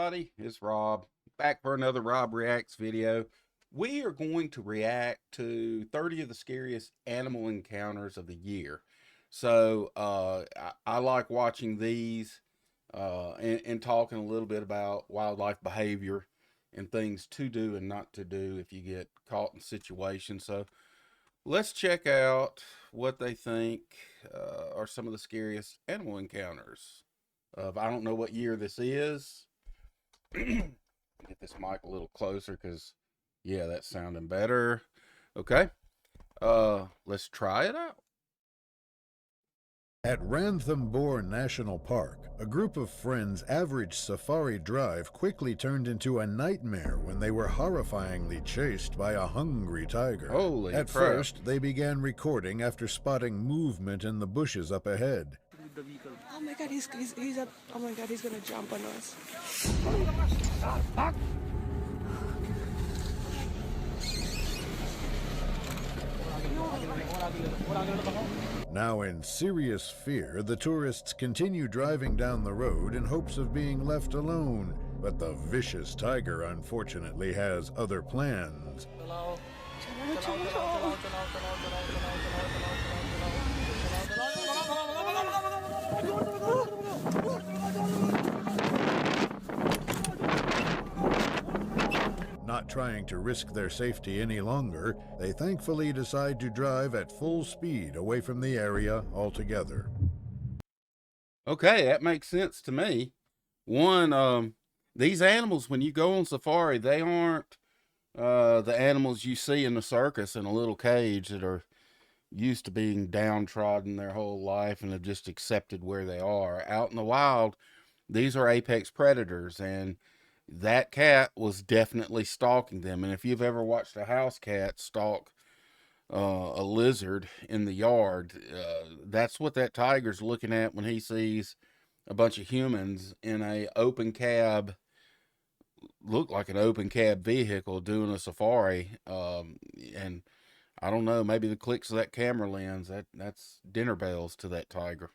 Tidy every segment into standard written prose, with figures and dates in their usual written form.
everybody, it's Rob, back for another Rob Reacts video. We are going to react to 30 of the scariest animal encounters of the year. So I like watching these and talking a little bit about wildlife behavior and things to do and not to do if you get caught in situations. So let's check out what they think are some of the scariest animal encounters of, I don't know what year this is. Get this mic a little closer because, yeah, that's sounding better. Okay, let's try it out. At Ranthambore National Park, a group of friends' average safari drive quickly turned into a nightmare when they were horrifyingly chased by a hungry tiger. Holy At crap. first, they began recording after spotting movement in the bushes up ahead. Oh my god, he's up. Oh my god, he's gonna jump on us. Now in serious fear, the tourists continue driving down the road in hopes of being left alone. But the vicious tiger unfortunately has other plans. Not trying to risk their safety any longer, they thankfully decide to drive at full speed away from the area altogether. Okay, that makes sense to me. One, these animals, when you go on safari, they aren't the animals you see in the circus in a little cage that are used to being downtrodden their whole life and have just accepted where they are. Out in the wild, these are apex predators, and that cat was definitely stalking them. And if you've ever watched a house cat stalk a lizard in the yard, that's what that tiger's looking at when he sees a bunch of humans in a open cab, look like an open cab vehicle doing a safari. And I don't know, maybe the clicks of that camera lens, that's dinner bells to that tiger.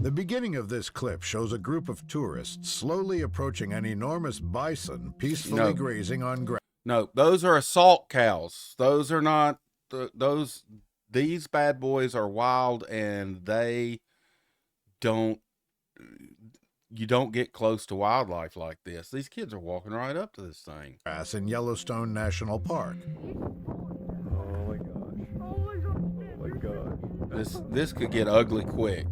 The beginning of this clip shows a group of tourists slowly approaching an enormous bison peacefully grazing on grass. No, those are assault cows. Those are not these bad boys are wild, and you don't get close to wildlife like this. These kids are walking right up to this thing. In Yellowstone National Park. Oh my gosh. Oh my gosh. This could get ugly quick.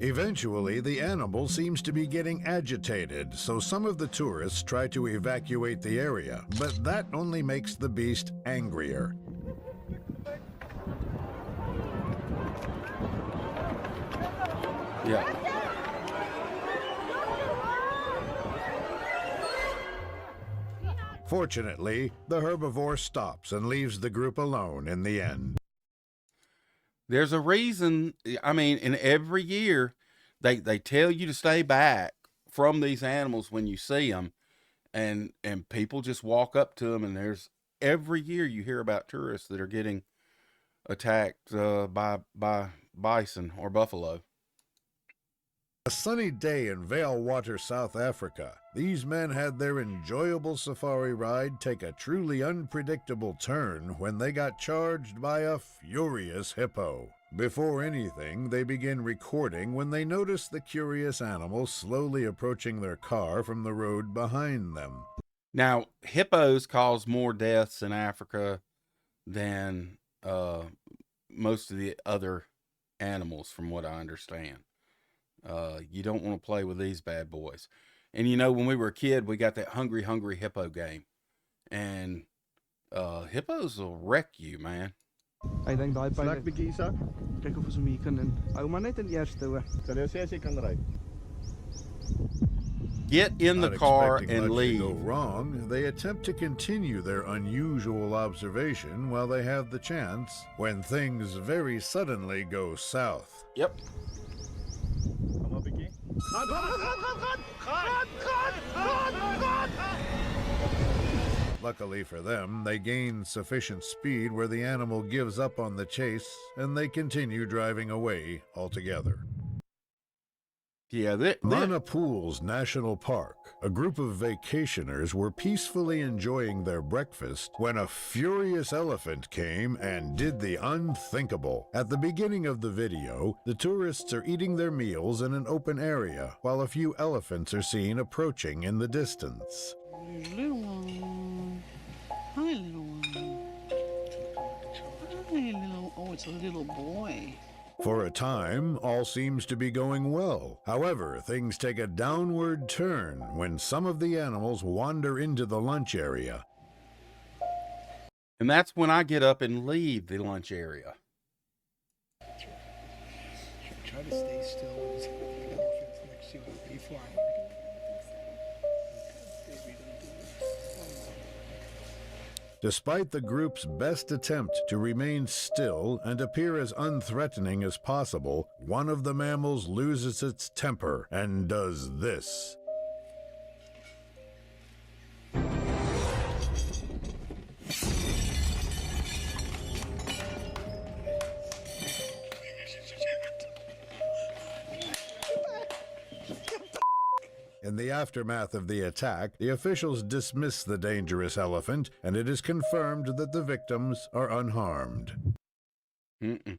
Eventually, the animal seems to be getting agitated, so some of the tourists try to evacuate the area, but that only makes the beast angrier. Yeah. Fortunately, the herbivore stops and leaves the group alone in the end. There's a reason. I mean, in every year, they tell you to stay back from these animals when you see them, and people just walk up to them. And there's every year you hear about tourists that are getting attacked by bison or buffalo. A sunny day in Valewater, South Africa. These men had their enjoyable safari ride take a truly unpredictable turn when they got charged by a furious hippo. Before anything, they begin recording when they notice the curious animal slowly approaching their car from the road behind them. Now, hippos cause more deaths in Africa than most of the other animals, from what I understand. You don't want to play with these bad boys. And you know, when we were a kid, we got that Hungry Hungry Hippo game. And hippos will wreck you, man. Ik denk daai Vlak bietjie sak. kyk of ons hom hier kan in. Hou maar net in eerste hoor. Sal jy sê as jy kan ry? Get in the Not car expecting and much to go leave. wrong, they attempt to continue their unusual observation while they have the chance, when things very suddenly go south. Yep. Kom maar bietjie. Luckily for them, they gain sufficient speed where the animal gives up on the chase and they continue driving away altogether. Yeah, Mana Pools National Park, a group of vacationers were peacefully enjoying their breakfast when a furious elephant came and did the unthinkable. At the beginning of the video, the tourists are eating their meals in an open area, while a few elephants are seen approaching in the distance. Little one. Hi, little one. Hi, little. Oh, it's a little boy. For a time, all seems to be going well. However, things take a downward turn when some of the animals wander into the lunch area. And that's when I get up and leave the lunch area. Try to stay still with the elephants next to you and be flying. Despite the group's best attempt to remain still and appear as unthreatening as possible, one of the mammals loses its temper and does this. In the aftermath of the attack, the officials dismiss the dangerous elephant, and it is confirmed that the victims are unharmed. Mm-mm.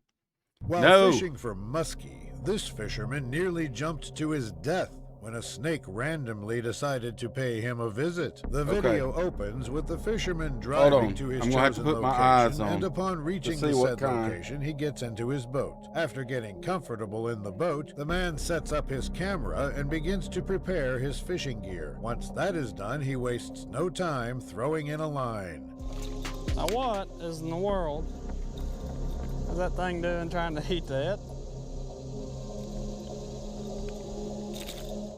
While No. fishing for muskie, this fisherman nearly jumped to his death when a snake randomly decided to pay him a visit. The video opens with the fisherman driving on. to his I'm gonna have to chosen put my location, eyes on and upon reaching see the what said kind. location, he gets into his boat. After getting comfortable in the boat, the man sets up his camera and begins to prepare his fishing gear. Once that is done, he wastes no time throwing in a line. Now what is in the world is that thing doing trying to eat that?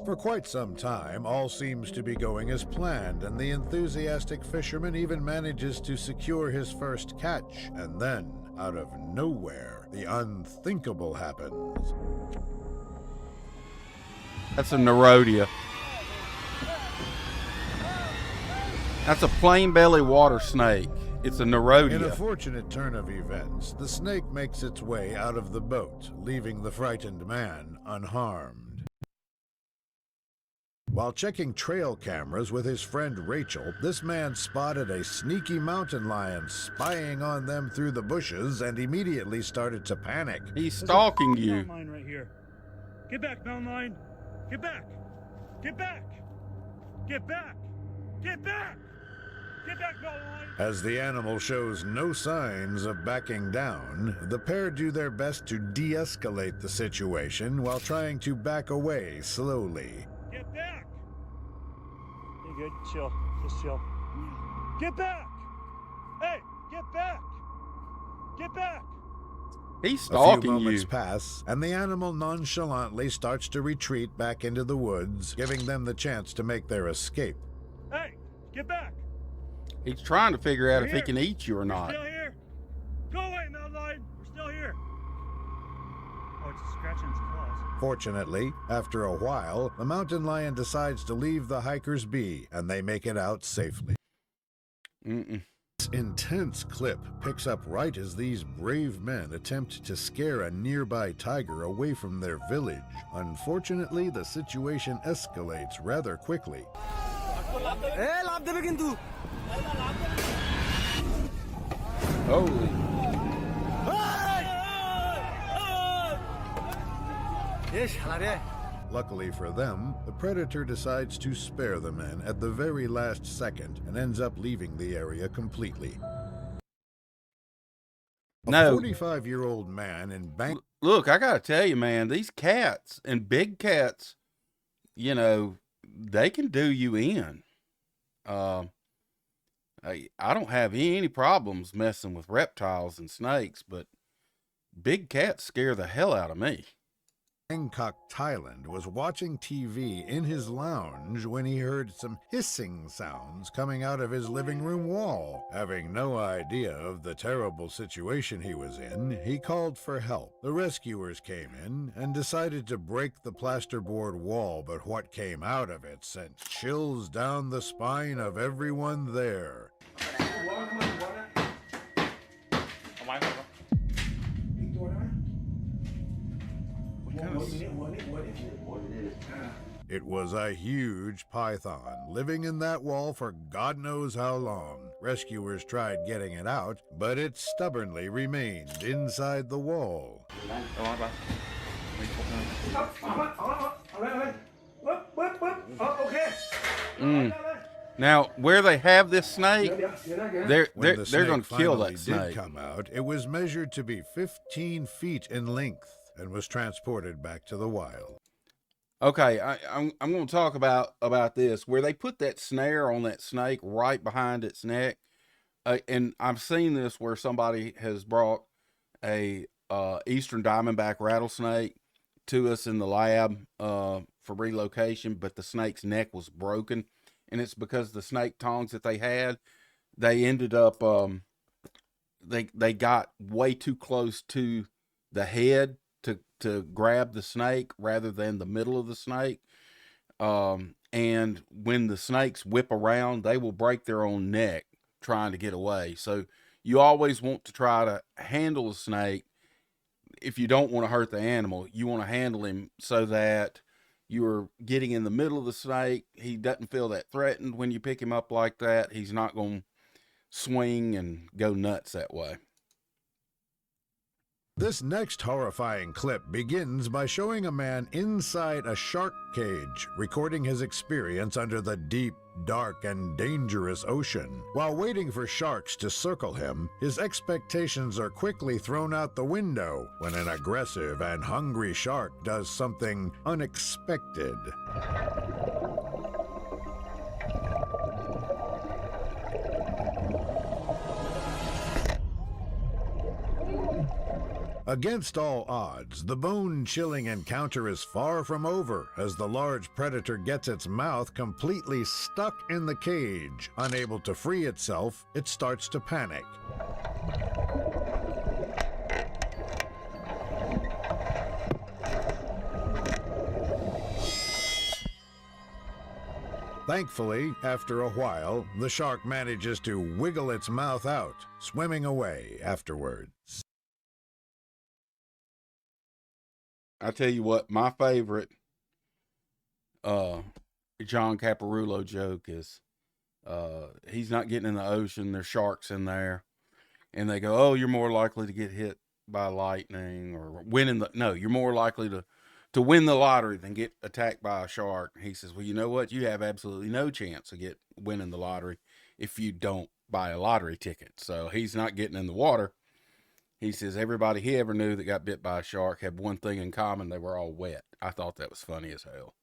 For quite some time, all seems to be going as planned, and the enthusiastic fisherman even manages to secure his first catch. And then, out of nowhere, the unthinkable happens. That's a Nerodia. That's a plain belly water snake. It's a In a Nerodia. fortunate turn of events, the snake makes its way out of the boat, leaving the frightened man unharmed. While checking trail cameras with his friend Rachel, this man spotted a sneaky mountain lion spying on them through the bushes and immediately started to panic. He's stalking you. Mountain lion right here. Get back, mountain lion. Get back. Get back. Get back. Get back. Get back, mountain lion. As the animal shows no signs of backing down, the pair do their best to de-escalate the situation while trying to back away slowly. Get back. You're good. Chill. Just chill. Get back. Hey, get back. Get back. He's A stalking few moments you. pass, and the animal nonchalantly starts to retreat back into the woods, giving them the chance to make their escape. Hey, get back. He's trying to figure out We're if he here. can eat you or We're not. still here. Go away, mountain lion. We're still here. Oh, it's scratching its claws. Fortunately, after a while, the mountain lion decides to leave the hikers be, and they make it out safely. Mm-mm. This intense clip picks up right as these brave men attempt to scare a nearby tiger away from their village. Unfortunately, the situation escalates rather quickly. Holy. Luckily for them, the predator decides to spare the men at the very last second and ends up leaving the area completely. A No. 45-year-old man in Bangkok. Look, I gotta tell you, man, these cats and big cats, you know, they can do you in. I don't have any problems messing with reptiles and snakes, but big cats scare the hell out of me. Bangkok, Thailand, was watching TV in his lounge when he heard some hissing sounds coming out of his living room wall. Having no idea of the terrible situation he was in, he called for help. The rescuers came in and decided to break the plasterboard wall, but what came out of it sent chills down the spine of everyone there. It was a huge python living in that wall for God knows how long. Rescuers tried getting it out, but it stubbornly remained inside the wall. Now, where they have this snake, they're When the snake going to kill finally that did snake. come out, it was measured to be 15 feet in length and was transported back to the wild. Okay, I'm going to talk about this where they put that snare on that snake right behind its neck, and I've seen this where somebody has brought a eastern diamondback rattlesnake to us in the lab for relocation, but the snake's neck was broken, and it's because the snake tongs that they had, they ended up they got way too close to the head to grab the snake rather than the middle of the snake. And when the snakes whip around, they will break their own neck trying to get away. So you always want to try to handle a snake. If you don't want to hurt the animal, you want to handle him so that you're getting in the middle of the snake. He doesn't feel that threatened when you pick him up like that. He's not going to swing and go nuts that way. This next horrifying clip begins by showing a man inside a shark cage, recording his experience under the deep, dark, and dangerous ocean. While waiting for sharks to circle him, his expectations are quickly thrown out the window when an aggressive and hungry shark does something unexpected. Against all odds, the bone-chilling encounter is far from over as the large predator gets its mouth completely stuck in the cage. Unable to free itself, it starts to panic. Thankfully, after a while, the shark manages to wiggle its mouth out, swimming away afterwards. I tell you what, my favorite John Caparulo joke is he's not getting in the ocean, there's sharks in there, and they go, oh, you're more likely to get hit by lightning or you're more likely to win the lottery than get attacked by a shark. He says, well, you know what? You have absolutely no chance of winning the lottery if you don't buy a lottery ticket. So he's not getting in the water. He says everybody he ever knew that got bit by a shark had one thing in common. They were all wet. I thought that was funny as hell.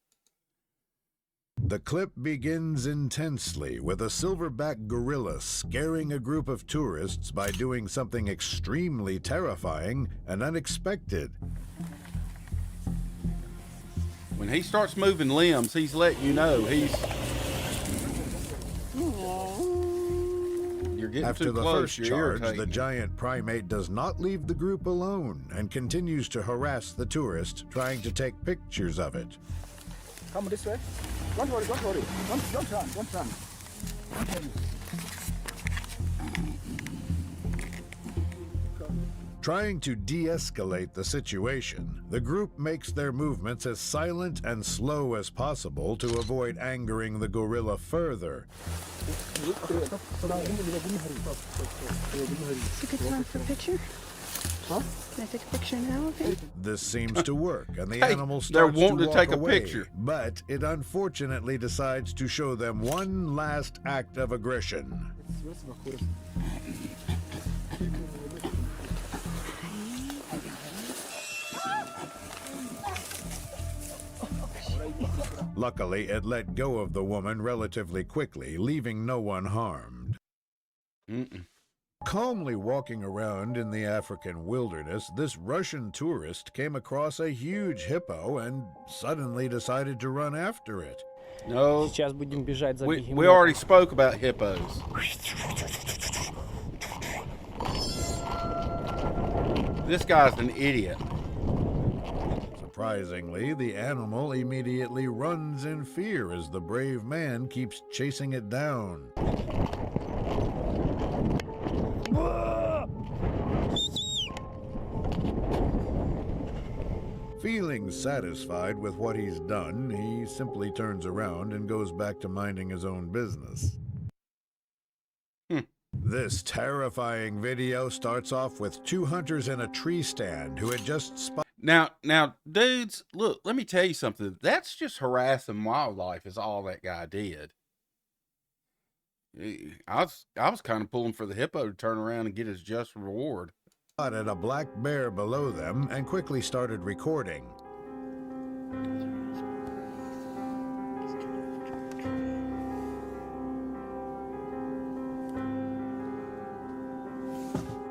The clip begins intensely with a silverback gorilla scaring a group of tourists by doing something extremely terrifying and unexpected. When he starts moving limbs, he's letting you know you're getting After too the close. first You're charge, irritating the me. giant primate does not leave the group alone and continues to harass the tourist, trying to take pictures of it. Come this way. Don't worry, don't worry. Don't run, don't run. Trying to de-escalate the situation, the group makes their movements as silent and slow as possible to avoid angering the gorilla further. It's a good time for a picture. Huh? Can I take a picture now of him? This seems to work, and the Hey, animal they're starts wanting to to walk take a away, picture. but it unfortunately decides to show them one last act of aggression. Luckily, it let go of the woman relatively quickly, leaving no one harmed. Calmly walking around in the African wilderness, this Russian tourist came across a huge hippo and suddenly decided to run after it. No, Сейчас будем бежать за we бегемотом. already spoke about hippos. This guy's an idiot. Surprisingly, the animal immediately runs in fear as the brave man keeps chasing it down. Feeling satisfied with what he's done, he simply turns around and goes back to minding his own business. This terrifying video starts off with two hunters in a tree stand who had just spotted. Now, dudes, look, let me tell you something. That's just harassing wildlife is all that guy did. I was kind of pulling for the hippo to turn around and get his just reward. At a black bear below them and quickly started recording.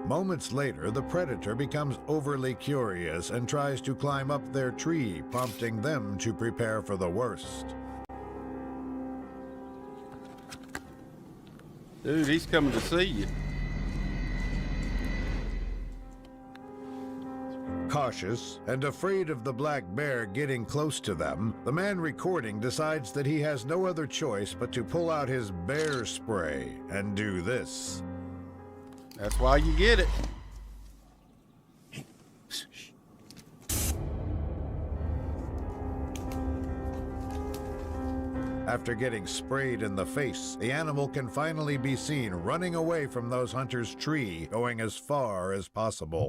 Moments later, the predator becomes overly curious and tries to climb up their tree, prompting them to prepare for the worst. Dude, he's coming to see you. Cautious and afraid of the black bear getting close to them, the man recording decides that he has no other choice but to pull out his bear spray and do this. That's why you get it. After getting sprayed in the face, the animal can finally be seen running away from those hunters' tree, going as far as possible.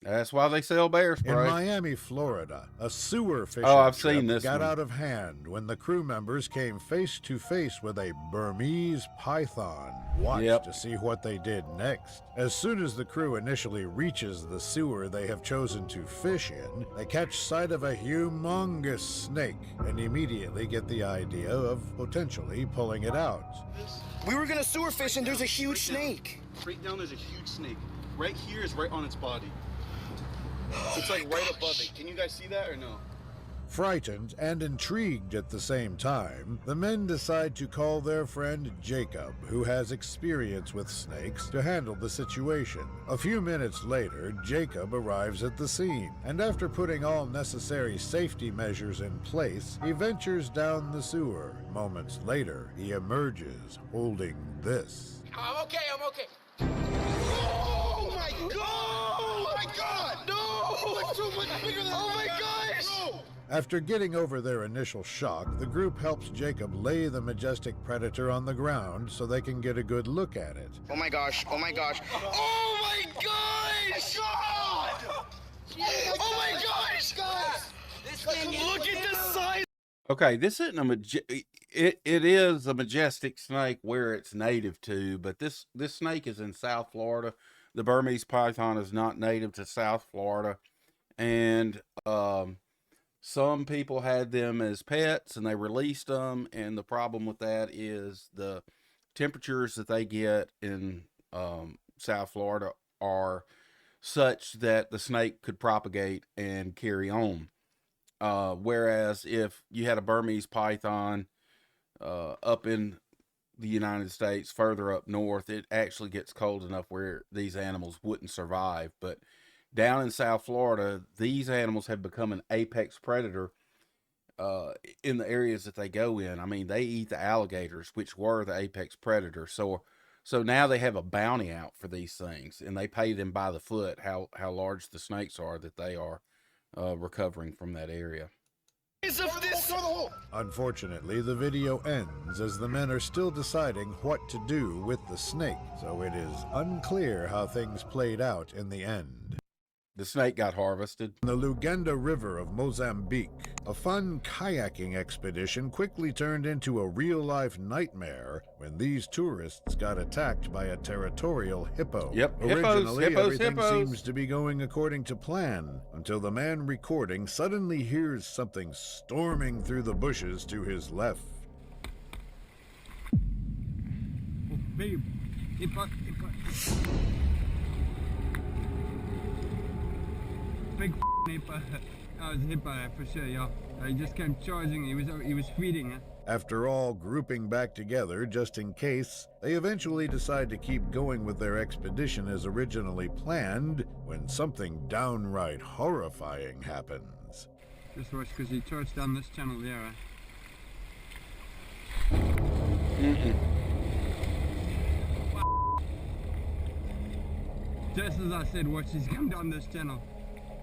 That's why they sell bear In spray. Miami, Florida, a sewer fishing I've trip seen this got one. out of hand when the crew members came face to face with a Burmese python. Watch to see what they did next. As soon as the crew initially reaches the sewer they have chosen to fish in, they catch sight of a humongous snake and immediately get the idea of potentially pulling it out. We were gonna sewer fish and there's a huge snake. Straight down, there's a huge snake. Right here is right on its body. It's like right above it. Can you guys see that or no? Frightened and intrigued at the same time, the men decide to call their friend Jacob, who has experience with snakes, to handle the situation. A few minutes later, Jacob arrives at the scene, and after putting all necessary safety measures in place, he ventures down the sewer. Moments later, he emerges holding this. I'm okay, I'm okay. Oh my god! Oh my god! No! It's so much bigger than oh my gosh! No! After getting over their initial shock, the group helps Jacob lay the majestic predator on the ground so they can get a good look at it. Oh my gosh, oh my gosh. Oh my gosh! God! Oh my gosh, guys! Look at the size! Okay, this isn't a it is a majestic snake where it's native to, but this snake is in South Florida. The Burmese python is not native to South Florida, and some people had them as pets and they released them, and the problem with that is the temperatures that they get in South Florida are such that the snake could propagate and carry on. Whereas if you had a Burmese python up in the United States, further up north, it actually gets cold enough where these animals wouldn't survive. But down in South Florida, these animals have become an apex predator in the areas that they go in. I mean, they eat the alligators, which were the apex predator. So now they have a bounty out for these things, and they pay them by the foot how large the snakes are that they are recovering from that area. Unfortunately, the video ends as the men are still deciding what to do with the snake, so it is unclear how things played out in the end. The snake got harvested. In the Lugenda River of Mozambique, a fun kayaking expedition quickly turned into a real-life nightmare when these tourists got attacked by a territorial hippo. Yep, Originally, everything hippos. seems to be going according to plan, until the man recording suddenly hears something storming through the bushes to his left. Babe, big hippo. That was a hippo for sure, yeah. He just kept charging. He was feeding it. After all grouping back together just in case, they eventually decide to keep going with their expedition as originally planned when something downright horrifying happens. Just watch, because he charged down this channel there. Just as I said, watch, he's come down this channel.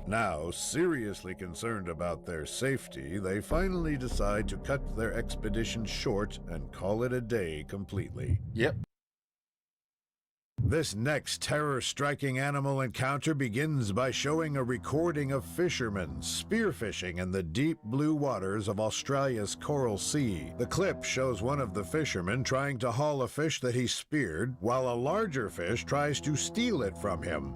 Now, seriously concerned about their safety, they finally decide to cut their expedition short and call it a day completely. Yep. This next terror-striking animal encounter begins by showing a recording of fishermen spearfishing in the deep blue waters of Australia's Coral Sea. The clip shows one of the fishermen trying to haul a fish that he speared, while a larger fish tries to steal it from him.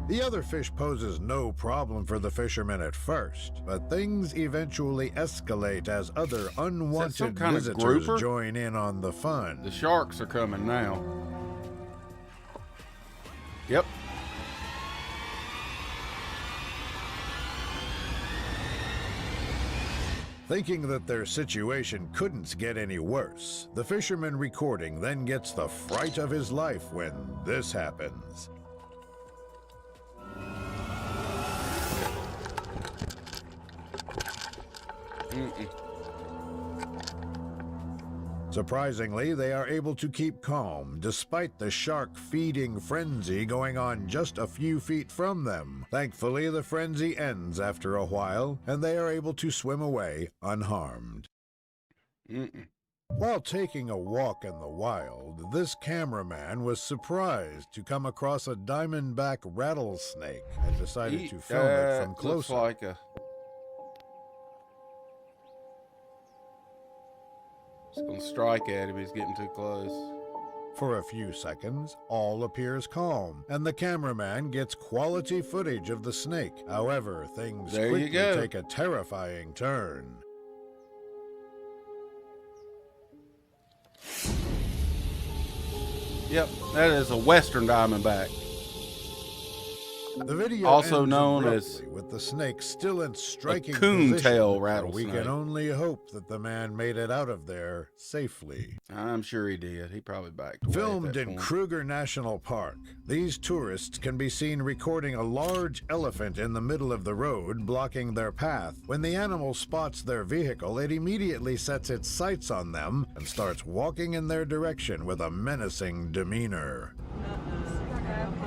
The other fish poses no problem for the fishermen at first, but things eventually escalate as other unwanted kind of visitors grouper? join in on the fun. The sharks are coming now. Yep. Thinking that their situation couldn't get any worse, the fisherman recording then gets the fright of his life when this happens. Surprisingly, they are able to keep calm despite the shark feeding frenzy going on just a few feet from them. Thankfully, the frenzy ends after a while, and they are able to swim away unharmed. While taking a walk in the wild, this cameraman was surprised to come across a diamondback rattlesnake and decided to film it from looks closer. like a... It's gonna strike at him. He's getting too close. For a few seconds, all appears calm, and the cameraman gets quality footage of the snake. However, things There you quickly go. take a terrifying turn. Yep, that is a western diamondback. The video Also ends known abruptly as with the snake still in striking coontail position, so we rattlesnake. can only hope that the man made it out of there safely. I'm sure he did. He probably backed away. Filmed at that in point. Kruger National Park, these tourists can be seen recording a large elephant in the middle of the road, blocking their path. When the animal spots their vehicle, it immediately sets its sights on them and starts walking in their direction with a menacing demeanor.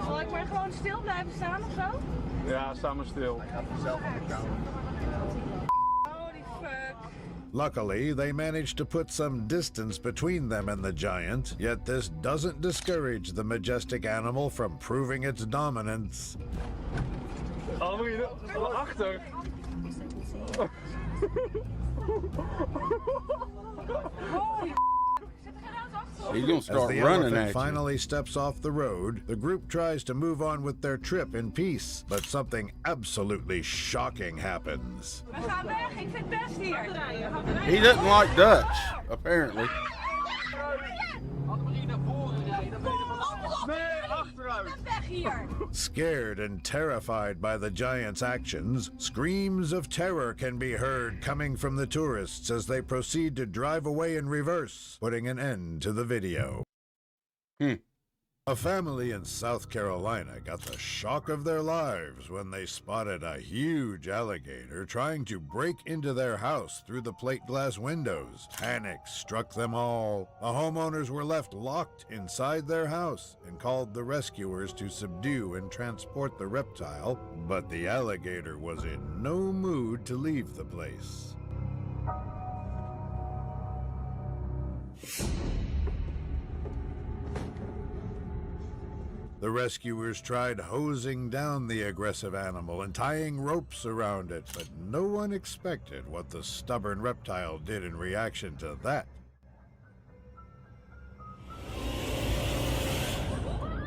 Zal ik maar gewoon stil blijven staan of zo? Ja, sta maar stil. Holy fuck. Luckily, they managed to put some distance between them and the giant, yet this doesn't discourage the majestic animal from proving its dominance. Oh, moet je naar achter? Holy He's gonna As start the running elephant at you. finally steps off the road, the group tries to move on with their trip in peace, but something absolutely shocking happens. We gaan weg, ik vind het best hier. He doesn't like Dutch, apparently. Weg hier. Scared and terrified by the giant's actions, screams of terror can be heard coming from the tourists as they proceed to drive away in reverse, putting an end to the video. A family in South Carolina got the shock of their lives when they spotted a huge alligator trying to break into their house through the plate glass windows. Panic struck them all. The homeowners were left locked inside their house and called the rescuers to subdue and transport the reptile, but the alligator was in no mood to leave the place. The rescuers tried hosing down the aggressive animal and tying ropes around it, but no one expected what the stubborn reptile did in reaction to that.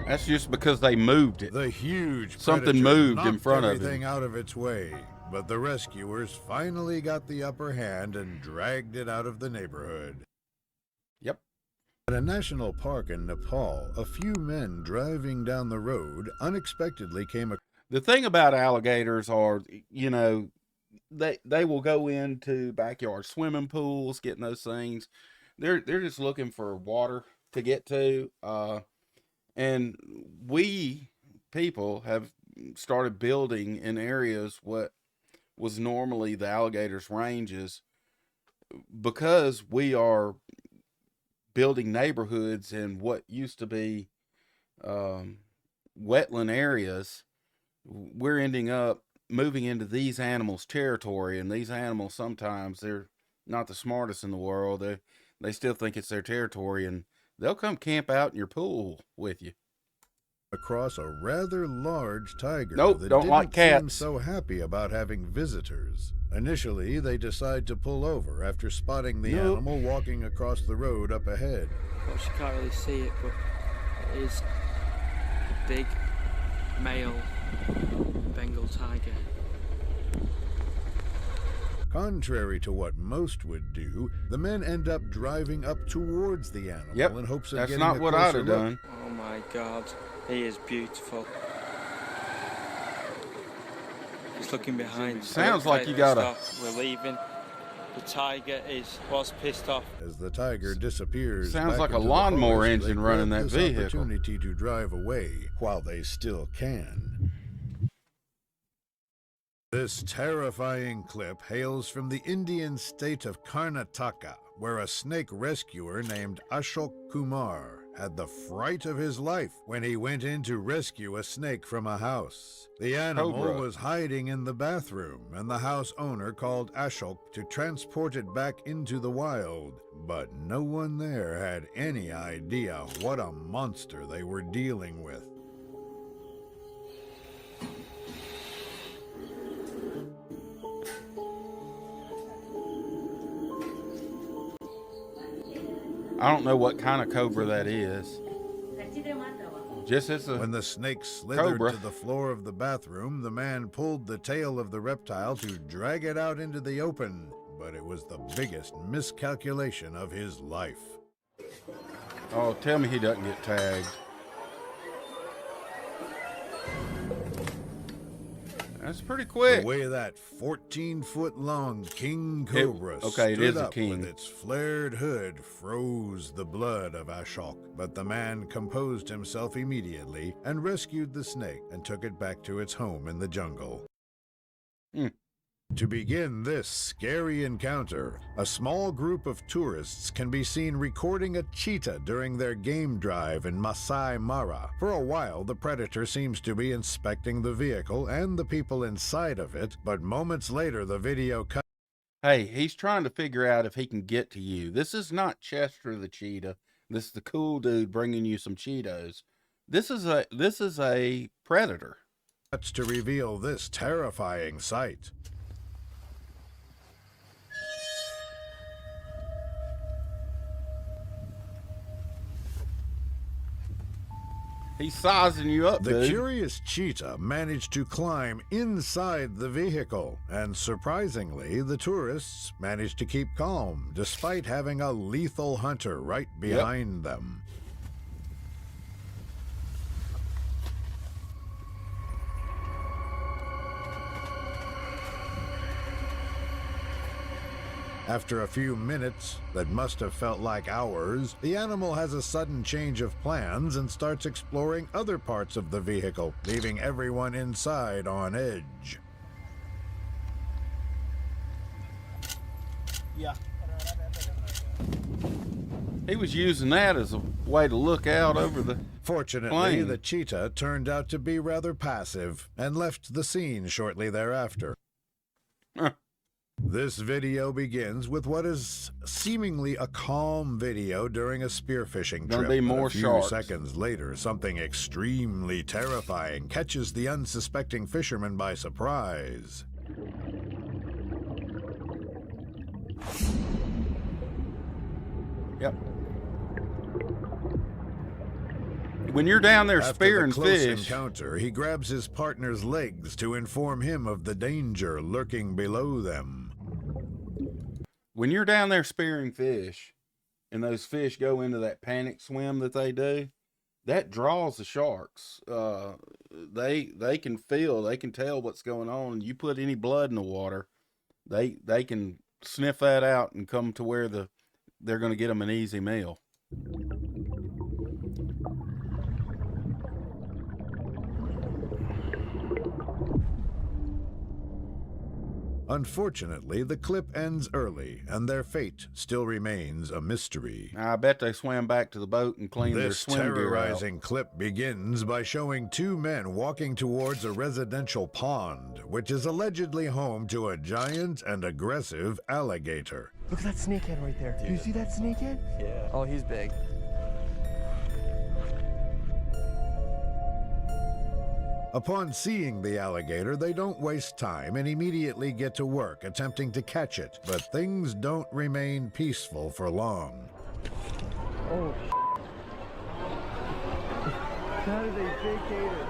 That's just because they moved it. The huge Something predator moved in knocked front of everything him. out of its way, but the rescuers finally got the upper hand and dragged it out of the neighborhood. Yep. At a national park in Nepal, a few men driving down the road unexpectedly came across. The thing about alligators are, you know, they will go into backyard swimming pools, getting those things. They're just looking for water to get to. And we people have started building in areas what was normally the alligators' ranges. because we are building neighborhoods in what used to be wetland areas, we're ending up moving into these animals' territory, and these animals sometimes they're not the smartest in the world. They still think it's their territory, and they'll come camp out in your pool with you. Across a rather large tiger Nope, that don't didn't like seem cats. so happy about having visitors. Initially, they decide to pull over after spotting the animal walking across the road up ahead. Well, you can't really see it, but it is a big male Bengal tiger. Contrary to what most would do, the men end up driving up towards the animal in hopes of that's getting not a what I'd closer have look. done. Oh my God, he is beautiful. He's looking behind. Sounds like you Pissed got a... off. We're leaving. The tiger was pissed off. As the tiger disappears, Sounds back like a into the lawnmower forest, engine they running grab that this vehicle. opportunity to drive away while they still can. This terrifying clip hails from the Indian state of Karnataka, where a snake rescuer named Ashok Kumar had the fright of his life when he went in to rescue a snake from a house. The animal Cobra. was hiding in the bathroom, and the house owner called Ashok to transport it back into the wild. But no one there had any idea what a monster they were dealing with. I don't know what kind of cobra that is. Just as a When the snake slithered cobra. to the floor of the bathroom, the man pulled the tail of the reptile to drag it out into the open. But it was the biggest miscalculation of his life. Oh, tell me he doesn't get tagged. That's pretty quick. The way that 14-foot-long king cobra it stood is a up king. with its flared hood froze the blood of Ashok. But the man composed himself immediately and rescued the snake and took it back to its home in the jungle. To begin this scary encounter, a small group of tourists can be seen recording a cheetah during their game drive in Masai Mara. For a while, the predator seems to be inspecting the vehicle and the people inside of it, but moments later, the video cuts. Hey, he's trying to figure out if he can get to you. This is not Chester the cheetah. This is the cool dude bringing you some Cheetos. This is a predator. To reveal this terrifying sight. He's sizing you up, The dude. curious cheetah managed to climb inside the vehicle, and surprisingly, the tourists managed to keep calm despite having a lethal hunter right behind them. After a few minutes that must have felt like hours, the animal has a sudden change of plans and starts exploring other parts of the vehicle, leaving everyone inside on edge. Yeah. He was using that as a way to look out over the Fortunately, plane. the cheetah turned out to be rather passive and left the scene shortly thereafter. This video begins with what is seemingly a calm video during a spearfishing Gonna trip. be but more a few sharks. seconds later, something extremely terrifying catches the unsuspecting fisherman by surprise. Yep. When you're down there After spearing the close fish, encounter, he grabs his partner's legs to inform him of the danger lurking below them. when you're down there spearing fish, and those fish go into that panic swim that they do, that draws the sharks. They can feel, they can tell what's going on. You put any blood in the water, they can sniff that out and come to where they're going to get them an easy meal. Unfortunately, the clip ends early, and their fate still remains a mystery. I bet they swam back to the boat and cleaned their This swim gear out. terrorizing clip begins by showing two men walking towards a residential pond, which is allegedly home to a giant and aggressive alligator. Look at that snakehead right there. Do you see that snakehead? Yeah. Oh, he's big. Upon seeing the alligator, they don't waste time and immediately get to work attempting to catch it. But things don't remain peaceful for long. Oh, that is a big gator.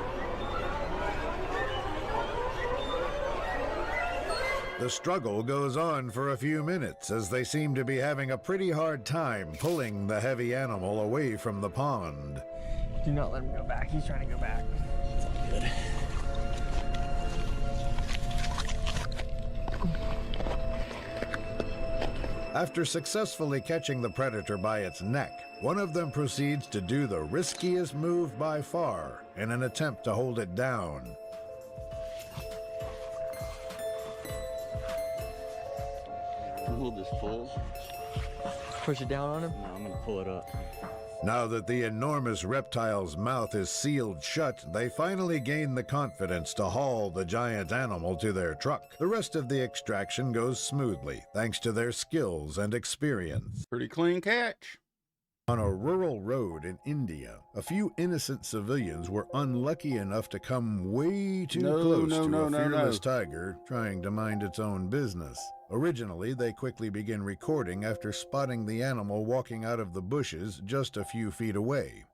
The struggle goes on for a few minutes as they seem to be having a pretty hard time pulling the heavy animal away from the pond. Do not let him go back. He's trying to go back. Good. After successfully catching the predator by its neck, one of them proceeds to do the riskiest move by far in an attempt to hold it down. Hold this full. Push it down on him? No, I'm gonna pull it up. Now that the enormous reptile's mouth is sealed shut, they finally gain the confidence to haul the giant animal to their truck. The rest of the extraction goes smoothly, thanks to their skills and experience. Pretty clean catch. On a rural road in India, a few innocent civilians were unlucky enough to come way too close to a fearless tiger trying to mind its own business. Originally, they quickly begin recording after spotting the animal walking out of the bushes just a few feet away.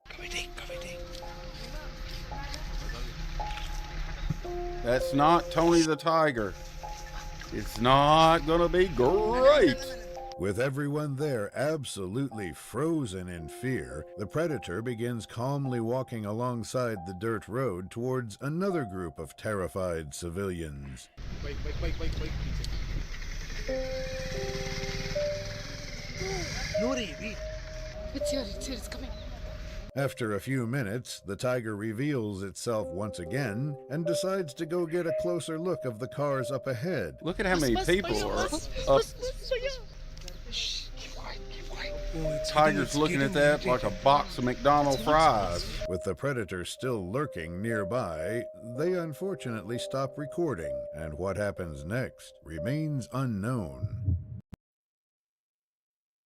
That's not Tony the Tiger. It's not gonna be great. With everyone there absolutely frozen in fear, the predator begins calmly walking alongside the dirt road towards another group of terrified civilians. Wait. Nuri, wait. It's here, it's coming. After a few minutes, the tiger reveals itself once again and decides to go get a closer look of the cars up ahead. Look at how many people are up. Shh, keep quiet. Tiger's looking at that like a box of McDonald's fries. With the predator still lurking nearby, they unfortunately stop recording, and what happens next remains unknown.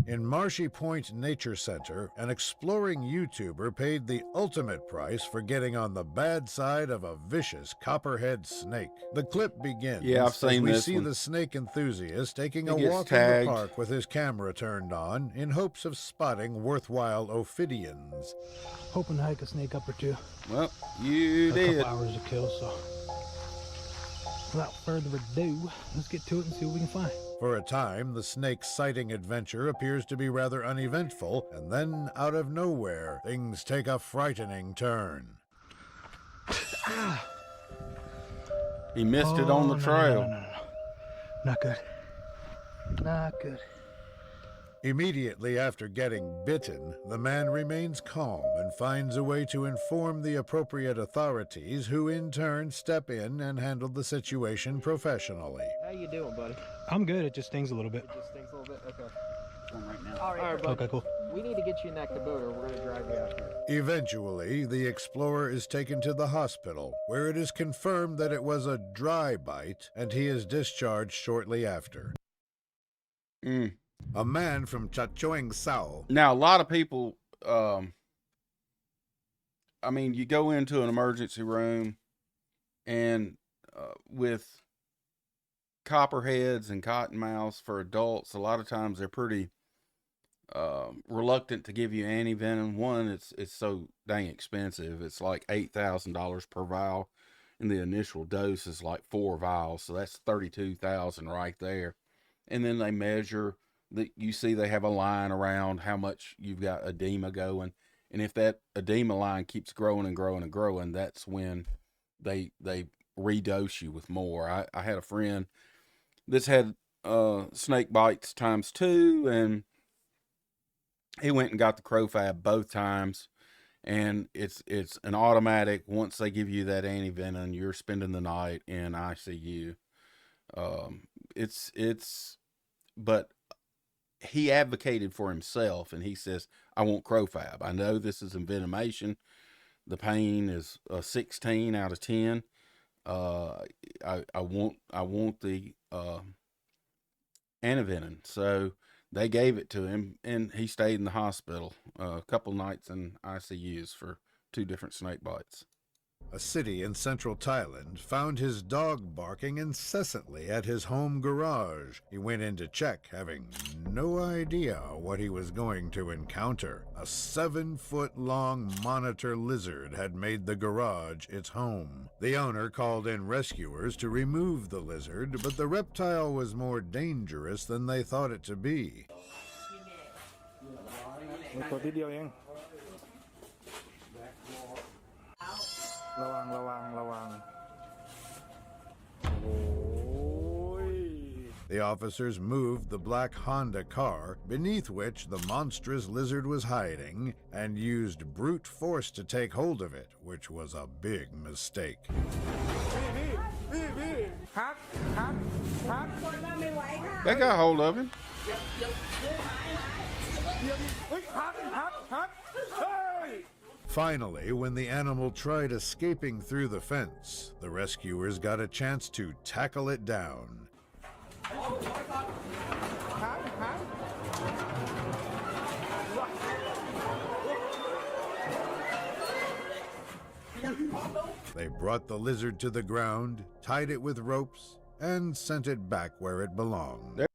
In Marshy Point Nature Center, an exploring YouTuber paid the ultimate price for getting on the bad side of a vicious copperhead snake. The clip begins Yeah, I've seen as we this see one. the snake enthusiast taking He a gets walk tagged. in the park with his camera turned on in hopes of spotting worthwhile ophidians. Hoping to hike a snake up or two. Well, you A did. couple hours to kill, so without further ado, let's get to it and see what we can find. For a time, the snake sighting adventure appears to be rather uneventful, and then, out of nowhere, things take a frightening turn. He missed it on the trail. No. Not good. Not good. Immediately after getting bitten, the man remains calm and finds a way to inform the appropriate authorities, who in turn step in and handle the situation professionally. How you doing, buddy? I'm good. It just stings a little bit. It just stinks a little bit? Okay. One right now. All right, buddy. Okay, cool. We need to get you in that Kubota, or we're going to drive you out here. Eventually, the explorer is taken to the hospital, where it is confirmed that it was a dry bite, and he is discharged shortly after. A man from Chachoengsao. Now, a lot of people, I mean, you go into an emergency room and with copperheads and cottonmouths for adults, a lot of times they're pretty reluctant to give you antivenom. One, it's so dang expensive. It's like $8,000 per vial, and the initial dose is like 4 vials, so that's $32,000 right there. And then they measure. You see they have a line around how much you've got edema going, and if that edema line keeps growing and growing and growing, that's when they redose you with more. I had a friend that's had snake bites ×2, and he went and got the Crofab both times, and it's an automatic. Once they give you that antivenom, you're spending the night in ICU. but he advocated for himself, and he says, I want crowfab. I know this is envenomation. The pain is 16 out of 10. I want the antivenin. So they gave it to him, and he stayed in the hospital a couple nights in ICUs for 2 different snake bites. A city in central Thailand found his dog barking incessantly at his home garage. He went in to check, having no idea what he was going to encounter. A 7-foot-long monitor lizard had made the garage its home. The owner called in rescuers to remove the lizard, but the reptile was more dangerous than they thought it to be. The officers moved the black Honda car, beneath which the monstrous lizard was hiding, and used brute force to take hold of it, which was a big mistake. They got hold of him. Finally, when the animal tried escaping through the fence, the rescuers got a chance to tackle it down. They brought the lizard to the ground, tied it with ropes, and sent it back where it belonged.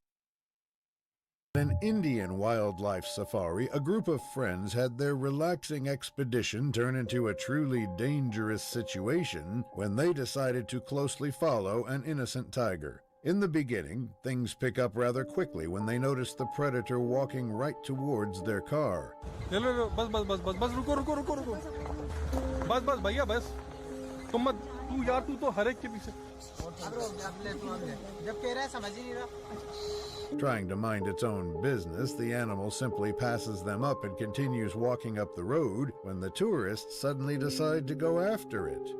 An Indian wildlife safari, a group of friends had their relaxing expedition turn into a truly dangerous situation when they decided to closely follow an innocent tiger. In the beginning, things pick up rather quickly when they notice the predator walking right towards their car. Trying to mind its own business, the animal simply passes them up and continues walking up the road when the tourists suddenly decide to go after it.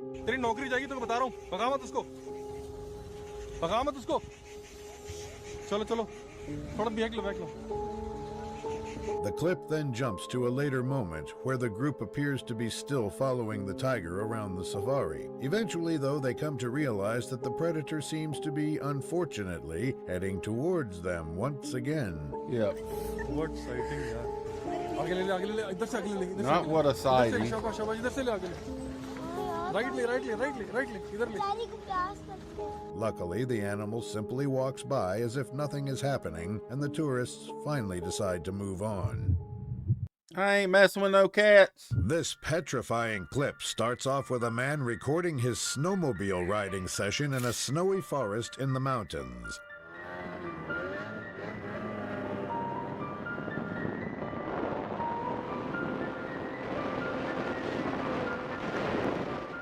The clip then jumps to a later moment where the group appears to be still following the tiger around the safari. Eventually, though, they come to realize that the predator seems to be, unfortunately, heading towards them once again. Yep. What sighting, yeah. Not what a sighting. Luckily, the animal simply walks by as if nothing is happening, and the tourists finally decide to move on. I ain't messing with no cats. This petrifying clip starts off with a man recording his snowmobile riding session in a snowy forest in the mountains.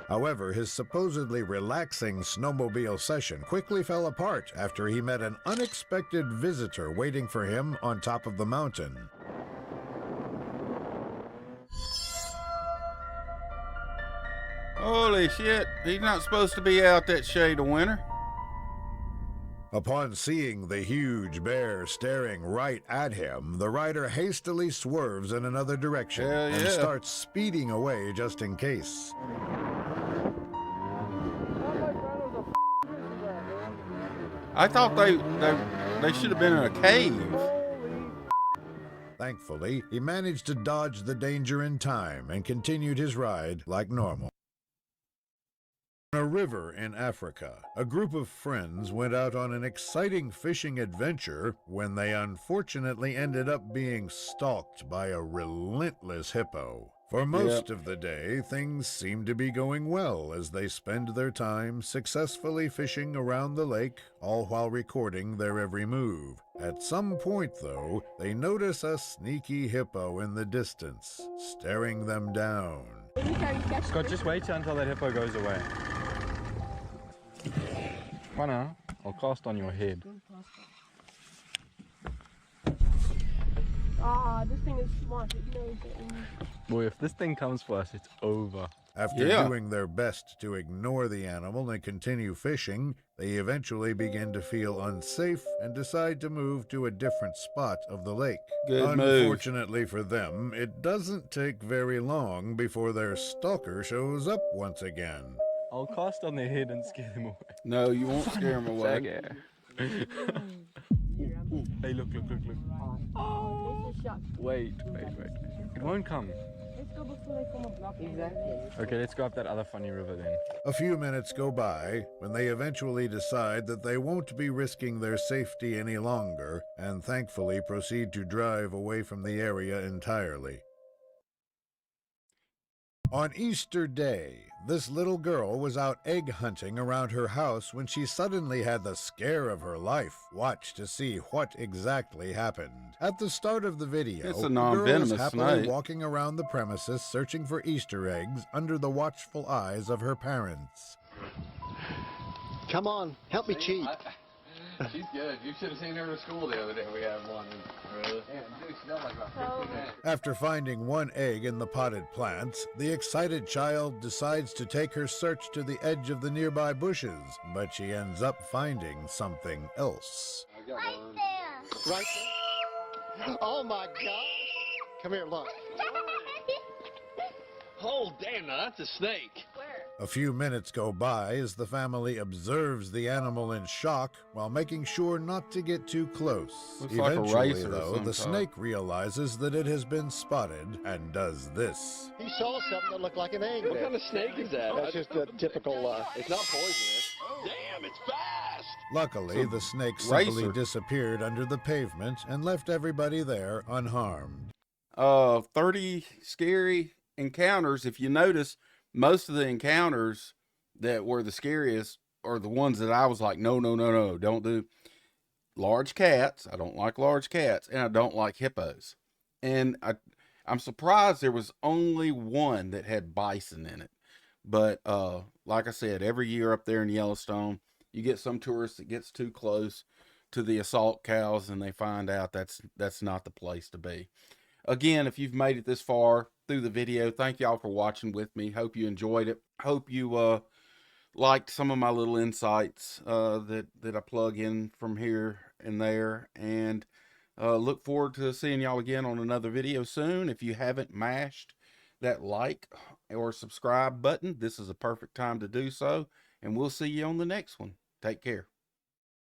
However, his supposedly relaxing snowmobile session quickly fell apart after he met an unexpected visitor waiting for him on top of the mountain. Holy shit, he's not supposed to be out that shade of winter. Upon seeing the huge bear staring right at him, the rider hastily swerves in another direction and starts speeding away just in case. I thought they should have been in a cave. Thankfully, he managed to dodge the danger in time and continued his ride like normal. On a river in Africa, a group of friends went out on an exciting fishing adventure when they unfortunately ended up being stalked by a relentless hippo. For most of the day, things seem to be going well as they spend their time successfully fishing around the lake, all while recording their every move. At some point, though, they notice a sneaky hippo in the distance, staring them down. Scott, just wait until that hippo goes away. Come on, I'll cast on your head. This thing is smart. It knows it. Boy, if this thing comes for us, it's over. After doing their best to ignore the animal and continue fishing, they eventually begin to feel unsafe and decide to move to a different spot of the lake. Good move. Unfortunately for them, it doesn't take very long before their stalker shows up once again. I'll cast on their head and scare them away. No, you won't scare them away. Okay. Hey, look. Oh! Wait. It won't come. Let's go before they form a block. Exactly. Okay, let's go up that other funny river then. A few minutes go by when they eventually decide that they won't be risking their safety any longer and thankfully proceed to drive away from the area entirely. On Easter Day, this little girl was out egg hunting around her house when she suddenly had the scare of her life. Watch to see what exactly happened. At the start of the video, It's a the non-venomous girl is happily snake. walking around the premises searching for Easter eggs under the watchful eyes of her parents. Come on, help me cheat. She's good. You should have seen her at school the other day. We had one. Really? Yeah, dude, she like about 50 minutes. After finding one egg in the potted plants, the excited child decides to take her search to the edge of the nearby bushes, but she ends up finding something else. Right there. Right there? Oh my gosh. Come here, look. Oh, damn, now that's a snake. A few minutes go by as the family observes the animal in shock while making sure not to get too close. Looks like a Eventually, racer of though, some the kind. snake realizes that it has been spotted and does this. He saw something that looked like an egg. What there. kind of snake is that? That's just a typical. It's not poisonous. Damn, it's fast. Luckily, the snake simply racer. disappeared under the pavement and left everybody there unharmed. 30 scary encounters. If you notice, most of the encounters that were the scariest are the ones that I was like, no, don't do. Large cats. I don't like large cats, and I don't like hippos. And I'm surprised there was only one that had bison in it. But like I said, every year up there in Yellowstone, you get some tourist that gets too close to the assault cows, and they find out that's not the place to be. Again, if you've made it this far through the video, thank y'all for watching with me. Hope you enjoyed it. Hope you liked some of my little insights that I plug in from here and there. And look forward to seeing y'all again on another video soon. If you haven't mashed that like or subscribe button, this is a perfect time to do so. And we'll see you on the next one. Take care.